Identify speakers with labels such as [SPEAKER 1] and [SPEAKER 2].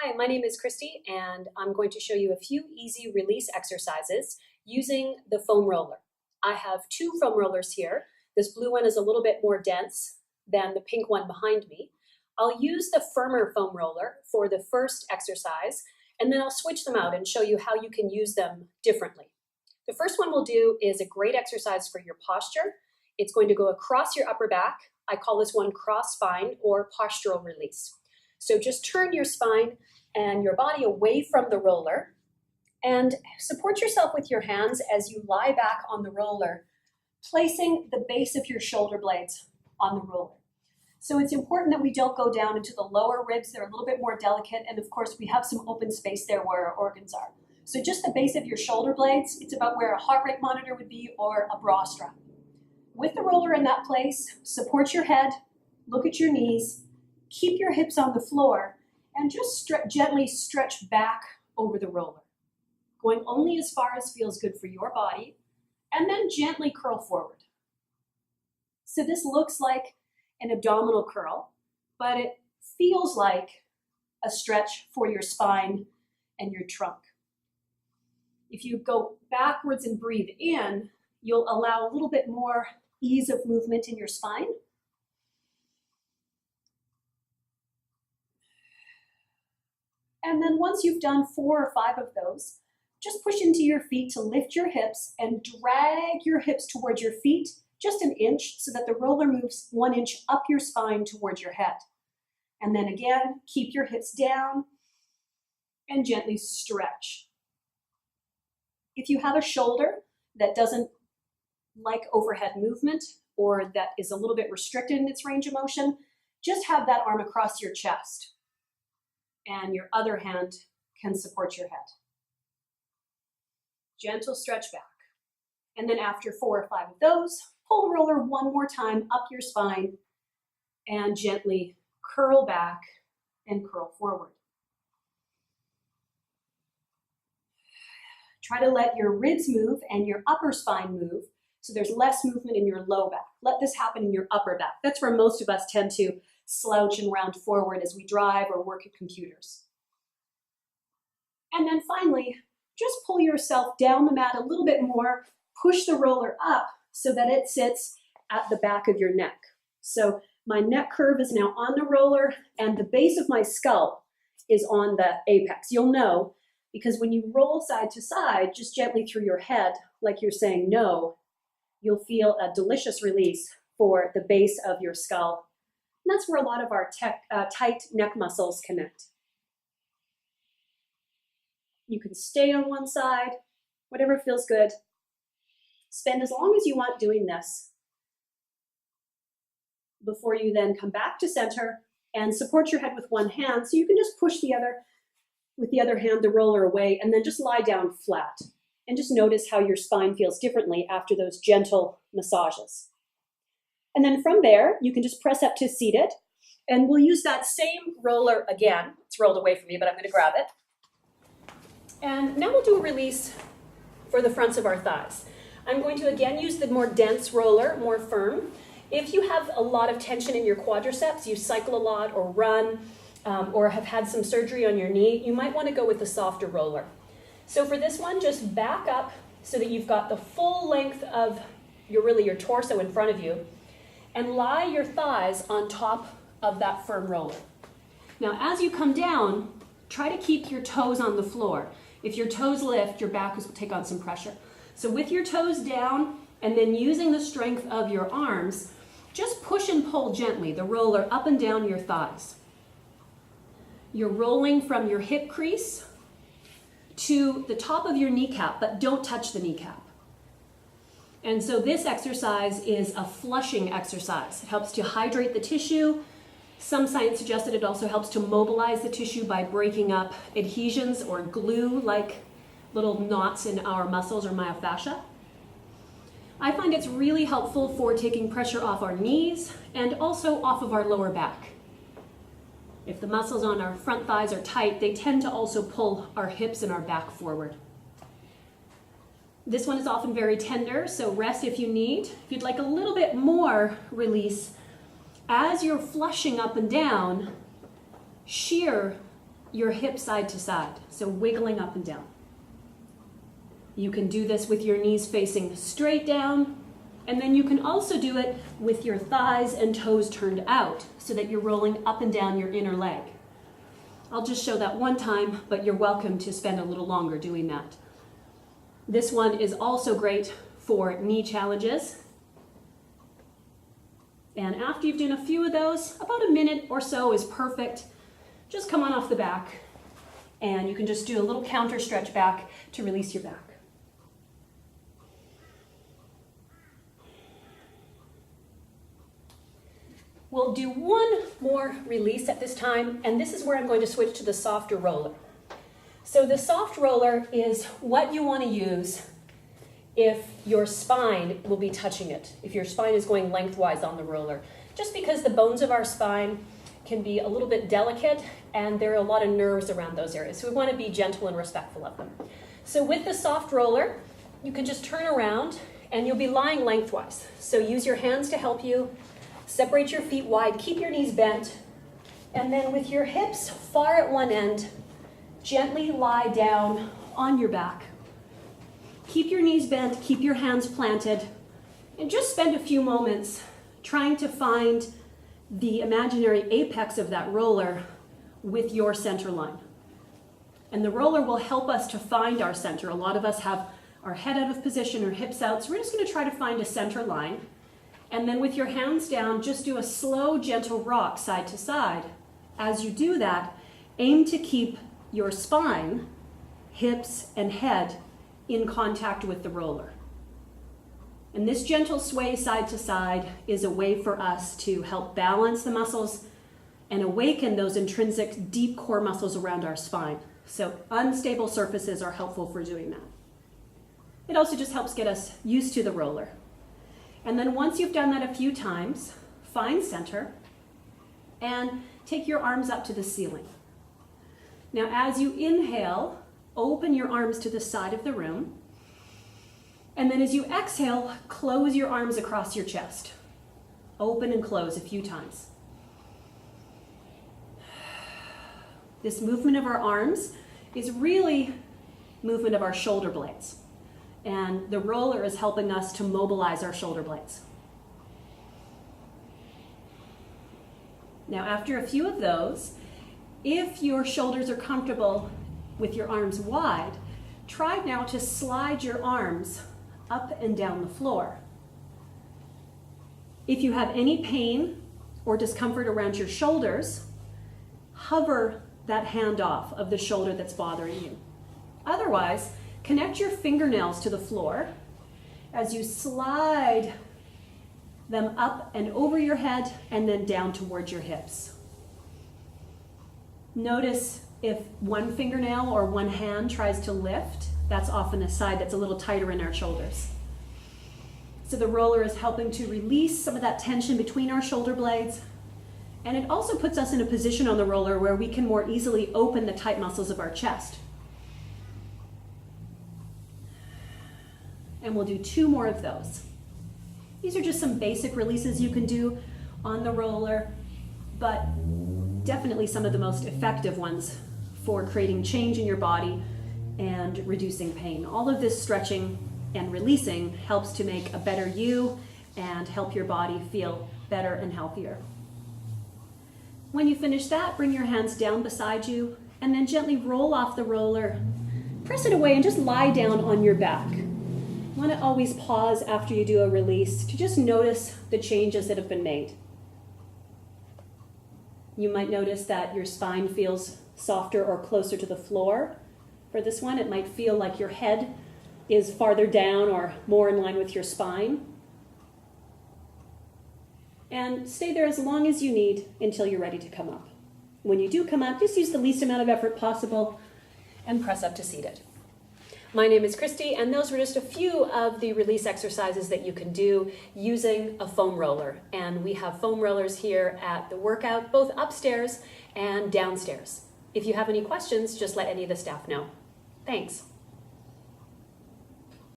[SPEAKER 1] Hi, my name is Kristi, and I'm going to show you a few easy release exercises using the foam roller. I have two foam rollers here. This blue one is a little bit more dense than the pink one behind me. I'll use the firmer foam roller for the first exercise, and then I'll switch them out and show you how you can use them differently. The first one we'll do is a great exercise for your posture. It's going to go across your upper back. I call this one cross spine or postural release. So just turn your spine and your body away from the roller and support yourself with your hands as you lie back on the roller, placing the base of your shoulder blades on the roller. So it's important that we don't go down into the lower ribs. They're a little bit more delicate, and of course we have some open space there where our organs are. So just the base of your shoulder blades, it's about where a heart rate monitor would be or a bra strap. With the roller in that place, support your head, look at your knees, keep your hips on the floor, and just gently stretch back over the roller, going only as far as feels good for your body, and then gently curl forward. So this looks like an abdominal curl, but it feels like a stretch for your spine and your trunk. If you go backwards and breathe in, you'll allow a little bit more ease of movement in your spine. And then once you've done 4 or 5 of those, just push into your feet to lift your hips and drag your hips towards your feet just an inch so that the roller moves 1 inch up your spine towards your head. And then again, keep your hips down and gently stretch. If you have a shoulder that doesn't like overhead movement or that is a little bit restricted in its range of motion, just have that arm across your chest and your other hand can support your head. Gentle stretch back. And then after 4 or 5 of those, pull the roller one more time up your spine and gently curl back and curl forward. Try to let your ribs move and your upper spine move so there's less movement in your low back. Let this happen in your upper back. That's where most of us tend to slouch and round forward as we drive or work at computers. And then finally, just pull yourself down the mat a little bit more, push the roller up so that it sits at the back of your neck. So my neck curve is now on the roller and the base of my skull is on the apex. You'll know because when you roll side to side, just gently through your head, like you're saying no, you'll feel a delicious release for the base of your skull. And that's where a lot of our tight neck muscles connect. You can stay on one side, whatever feels good. Spend as long as you want doing this before you then come back to center and support your head with one hand. So you can just push with the other hand, the roller away, and then just lie down flat. And just notice how your spine feels differently after those gentle massages. And then from there, you can just press up to seated. And we'll use that same roller again. It's rolled away from me, but I'm going to grab it. And now we'll do a release for the fronts of our thighs. I'm going to again use the more dense roller, more firm. If you have a lot of tension in your quadriceps, you cycle a lot or run, or have had some surgery on your knee, you might want to go with the softer roller. So for this one, just back up so that you've got the full length of your torso in front of you, and lie your thighs on top of that firm roller. Now, as you come down, try to keep your toes on the floor. If your toes lift, your back will take on some pressure. So with your toes down, and then using the strength of your arms, just push and pull gently the roller up and down your thighs. You're rolling from your hip crease to the top of your kneecap, but don't touch the kneecap. And so this exercise is a flushing exercise. It helps to hydrate the tissue. Some science suggests that it also helps to mobilize the tissue by breaking up adhesions or glue, like little knots in our muscles or myofascia. I find it's really helpful for taking pressure off our knees and also off of our lower back. If the muscles on our front thighs are tight, they tend to also pull our hips and our back forward. This one is often very tender, so rest if you need. If you'd like a little bit more release, as you're flushing up and down, shear your hips side to side, so wiggling up and down. You can do this with your knees facing straight down, and then you can also do it with your thighs and toes turned out so that you're rolling up and down your inner leg. I'll just show that one time, but you're welcome to spend a little longer doing that. This one is also great for knee challenges. And after you've done a few of those, about a minute or so is perfect. Just come on off the back, and you can just do a little counter stretch back to release your back. We'll do one more release at this time, and this is where I'm going to switch to the softer roller. So the soft roller is what you want to use if your spine will be touching it, if your spine is going lengthwise on the roller. Just because the bones of our spine can be a little bit delicate, and there are a lot of nerves around those areas, so we want to be gentle and respectful of them. So with the soft roller, you can just turn around, and you'll be lying lengthwise. So use your hands to help you. Separate your feet wide, keep your knees bent, and then with your hips far at one end, gently lie down on your back. Keep your knees bent, keep your hands planted, and just spend a few moments trying to find the imaginary apex of that roller with your center line. And the roller will help us to find our center. A lot of us have our head out of position or hips out, so we're just going to try to find a center line. And then with your hands down, just do a slow, gentle rock side to side. As you do that, aim to keep your spine, hips, and head in contact with the roller. And this gentle sway side to side is a way for us to help balance the muscles and awaken those intrinsic deep core muscles around our spine. So unstable surfaces are helpful for doing that. It also just helps get us used to the roller. And then once you've done that a few times, find center and take your arms up to the ceiling. Now as you inhale, open your arms to the side of the room. And then as you exhale, close your arms across your chest. Open and close a few times. This movement of our arms is really movement of our shoulder blades. And the roller is helping us to mobilize our shoulder blades. Now, after a few of those, if your shoulders are comfortable with your arms wide, try now to slide your arms up and down the floor. If you have any pain or discomfort around your shoulders, hover that hand off of the shoulder that's bothering you. Otherwise, connect your fingernails to the floor as you slide them up and over your head and then down towards your hips. Notice if one fingernail or one hand tries to lift, that's often a side that's a little tighter in our shoulders. So the roller is helping to release some of that tension between our shoulder blades, and it also puts us in a position on the roller where we can more easily open the tight muscles of our chest. And we'll do 2 more of those. These are just some basic releases you can do on the roller, but definitely some of the most effective ones for creating change in your body and reducing pain. All of this stretching and releasing helps to make a better you and help your body feel better and healthier. When you finish that, bring your hands down beside you and then gently roll off the roller. Press it away and just lie down on your back. You want to always pause after you do a release to just notice the changes that have been made. You might notice that your spine feels softer or closer to the floor. For this one, it might feel like your head is farther down or more in line with your spine. And stay there as long as you need until you're ready to come up. When you do come up, just use the least amount of effort possible and press up to seated. My name is Kristi, and those were just a few of the release exercises that you can do using a foam roller. And we have foam rollers here at the workout, both upstairs and downstairs. If you have any questions, just let any of the staff know. Thanks.